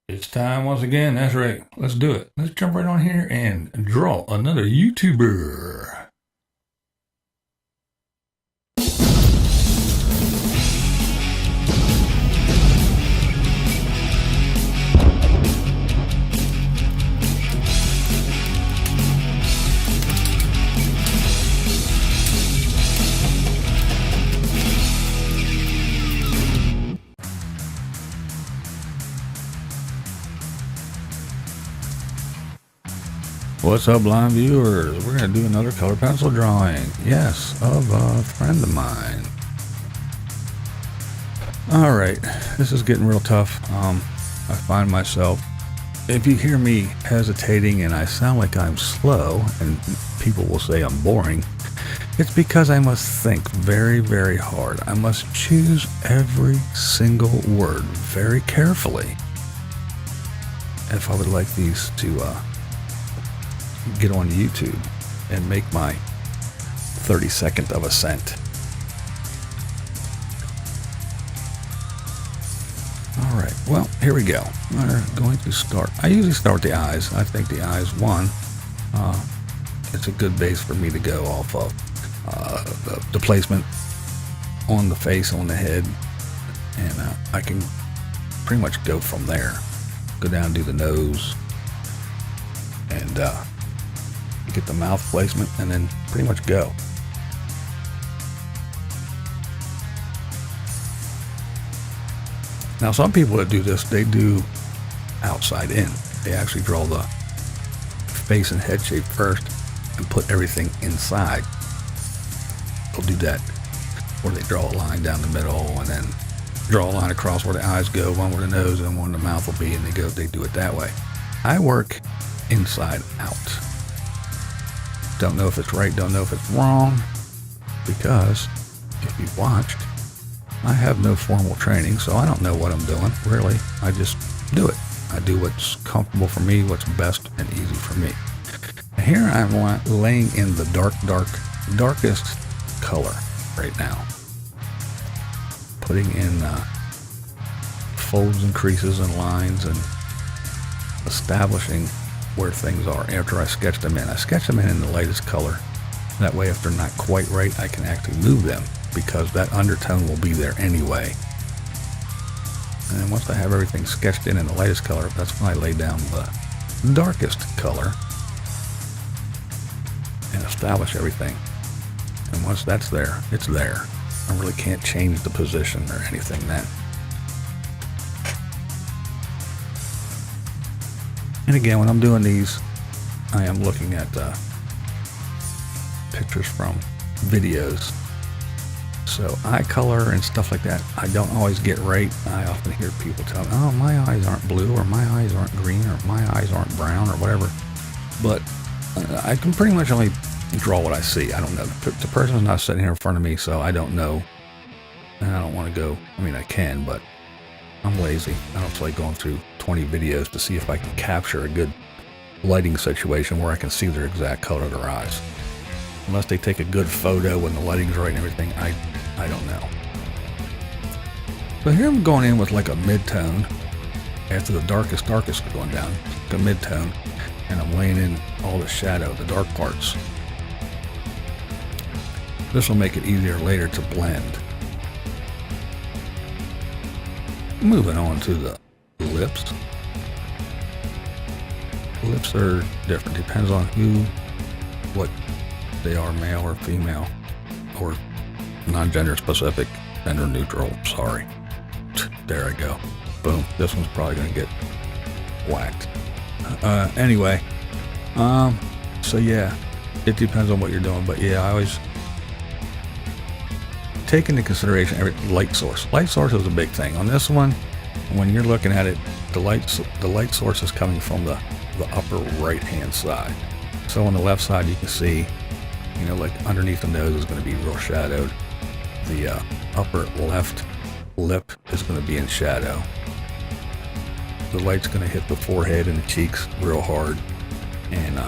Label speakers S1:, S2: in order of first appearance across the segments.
S1: It's time once again. That's right. Let's do it. Let's jump right on here and draw another YouTuber. What's up, blind viewers? We're going to do another color pencil drawing. Yes, of a friend of mine. Alright, this is getting real tough. I find myself, if you hear me hesitating and I sound like I'm slow, and people will say I'm boring, it's because I must think very, very hard. I must choose every single word very carefully if I would like these to get on YouTube and make my 32nd of a cent. Alright, well, here we go. We're going to start. I usually start with the eyes. I think the eyes, it's a good base for me to go off of. The placement on the face, on the head, and I can pretty much go from there. Go down and do the nose, and get the mouth placement, and then pretty much go. Now, some people that do this, they do outside in. They actually draw the face and head shape first and put everything inside. They'll do that, where they draw a line down the middle and then draw a line across where the eyes go, one where the nose and one where the mouth will be, and they do it that way. I work inside out. Don't know if it's right, don't know if it's wrong, because if you've watched, I have no formal training, so I don't know what I'm doing, really. I just do it. I do what's comfortable for me, what's best and easy for me. And here I'm laying in the darkest color right now. Putting in folds and creases and lines and establishing where things are after I sketch them in. I sketch them in the lightest color. That way, if they're not quite right, I can actually move them, because that undertone will be there anyway. And then once I have everything sketched in the lightest color, that's when I lay down the darkest color and establish everything. And once that's there, it's there. I really can't change the position or anything then. And again, when I'm doing these, I am looking at pictures from videos. So eye color and stuff like that, I don't always get right. I often hear people tell me, oh, my eyes aren't blue, or my eyes aren't green, or my eyes aren't brown, or whatever. But I can pretty much only draw what I see. I don't know. The person's not sitting here in front of me, so I don't know. And I don't want to go, I mean, I can, but I'm lazy. I don't feel like going through 20 videos to see if I can capture a good lighting situation where I can see their exact color of their eyes. Unless they take a good photo when the lighting's right and everything, I don't know. So here I'm going in with like a mid-tone. After the darkest going down, the mid-tone, and I'm laying in all the shadow, the dark parts. This will make it easier later to blend. Moving on to the lips. Lips are different. Depends on what they are, male or female, or non-gender specific, gender neutral. Sorry. There I go. Boom. This one's probably going to get whacked. Anyway. So yeah, it depends on what you're doing. But yeah, I always take into consideration every light source. Light source is a big thing. On this one, when you're looking at it, the light source is coming from the upper right hand side. So on the left side you can see, like underneath the nose is going to be real shadowed. The upper left lip is going to be in shadow. The light's going to hit the forehead and the cheeks real hard, and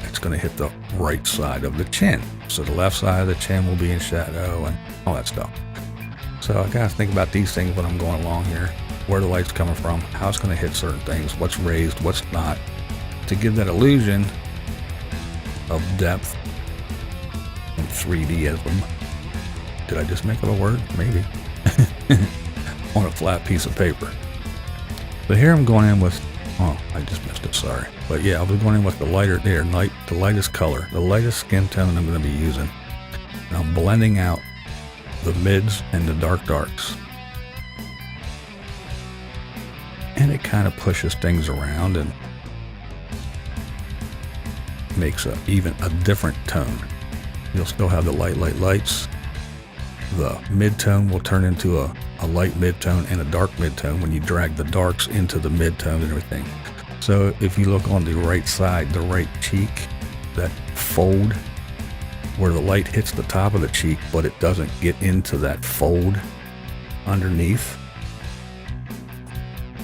S1: it's going to hit the right side of the chin. So the left side of the chin will be in shadow and all that stuff. So I gotta think about these things when I'm going along here. Where the light's coming from, how it's gonna hit certain things, what's raised, what's not, to give that illusion of depth and 3Dism. Did I just make up a word? Maybe. On a flat piece of paper. But here I'm going in with, oh, I just missed it, sorry. But yeah, I was going in with the lighter there, the lightest color, the lightest skin tone I'm going to be using. And I'm blending out the mids and the darks. And it kind of pushes things around and makes even a different tone. You'll still have the lights. The mid-tone will turn into a light mid-tone and a dark mid-tone when you drag the darks into the mid-tone and everything. So if you look on the right side, the right cheek, that fold where the light hits the top of the cheek, but it doesn't get into that fold underneath.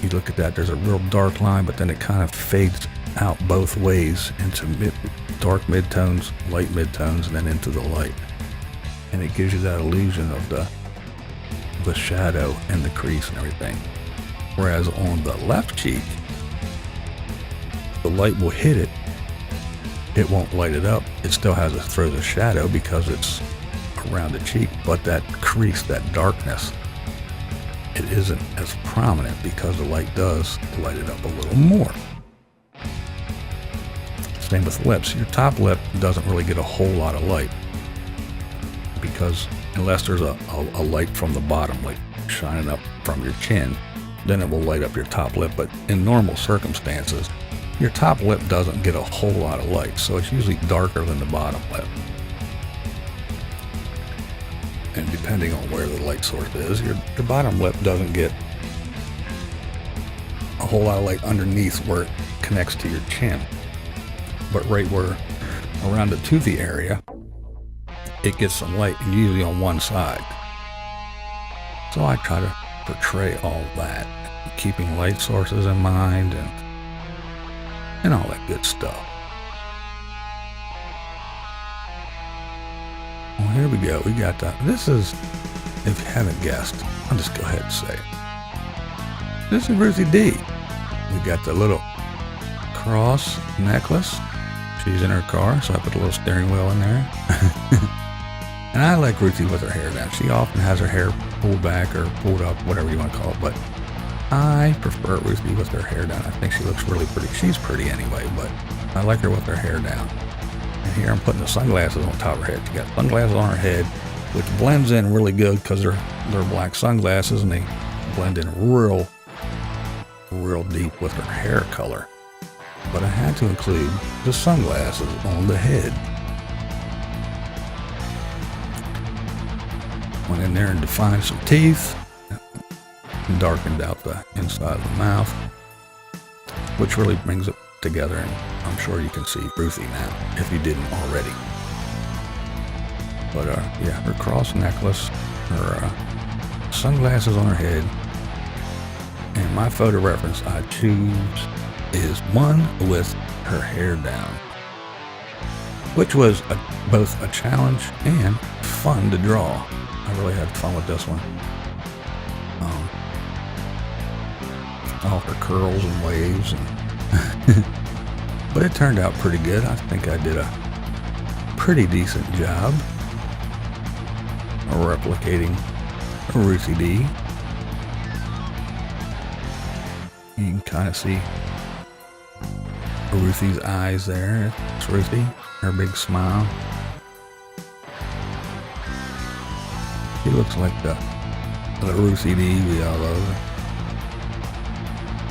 S1: You look at that, there's a real dark line, but then it kind of fades out both ways into dark midtones, light midtones, and then into the light. And it gives you that illusion of the shadow and the crease and everything. Whereas on the left cheek, the light will hit it. It won't light it up. It still throws a shadow because it's around the cheek, but that crease, that darkness, it isn't as prominent because the light does light it up a little more. Same with lips. Your top lip doesn't really get a whole lot of light because unless there's a light from the bottom, like shining up from your chin, then it will light up your top lip. But in normal circumstances, your top lip doesn't get a whole lot of light, so it's usually darker than the bottom lip. And depending on where the light source is, your bottom lip doesn't get a whole lot of light underneath where it connects to your chin. But right where, around the toothy area, it gets some light, and usually on one side. So I try to portray all that, keeping light sources in mind and all that good stuff. Well, here we go. We got that. This is, if you haven't guessed, I'll just go ahead and say it. This is Ruthy D. We got the little cross necklace. She's in her car, so I put a little steering wheel in there. And I like Ruthy with her hair down. She often has her hair pulled back or pulled up, whatever you want to call it, but I prefer Ruthy with her hair down. I think she looks really pretty. She's pretty anyway, but I like her with her hair down. And here I'm putting the sunglasses on top of her head. She got sunglasses on her head, which blends in really good because they're black sunglasses and they blend in real deep with her hair color. But I had to include the sunglasses on the head. Went in there and defined some teeth, and darkened out the inside of the mouth, which really brings it together, and I'm sure you can see Ruthy now, if you didn't already. But yeah, her cross necklace, her sunglasses on her head, and my photo reference I choose is one with her hair down, which was both a challenge and fun to draw. I really had fun with this one. All her curls and waves, but it turned out pretty good. I think I did a pretty decent job of replicating Ruthy D. You can kind of see Ruthy's eyes there. It's Ruthy, her big smile. She looks like the Ruthy D we all love.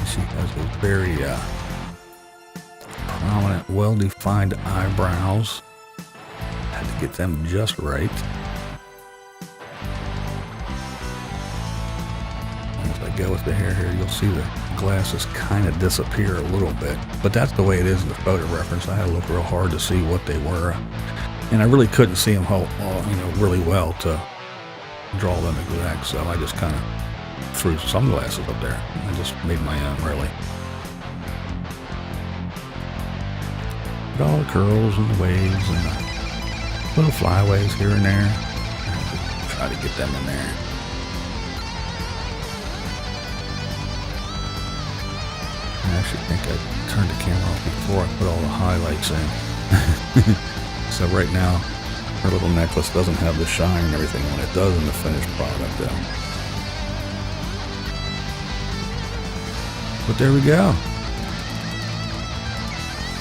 S1: She has those very prominent, well-defined eyebrows. Had to get them just right. As I go with the hair here, you'll see the glasses kind of disappear a little bit. But that's the way it is in the photo reference. I had to look real hard to see what they were. And I really couldn't see them really well to draw them exact. So I just kind of threw sunglasses up there. I just made my own, really. But all the curls and the waves and the little flyaways here and there. I try to get them in there. actually think I turned the camera off before I put all the highlights in. So right now, her little necklace doesn't have the shine and everything on it. Does in the finished product though. But there we go.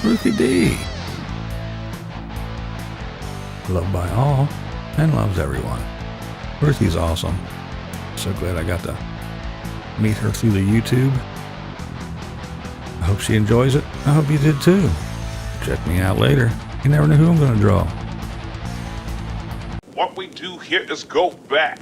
S1: Ruthy D. Loved by all and loves everyone. Ruthy's awesome. So glad I got to meet her through the YouTube. I hope she enjoys it. I hope you did too. Check me out later. You never know who I'm going to draw.
S2: What we do here is go back.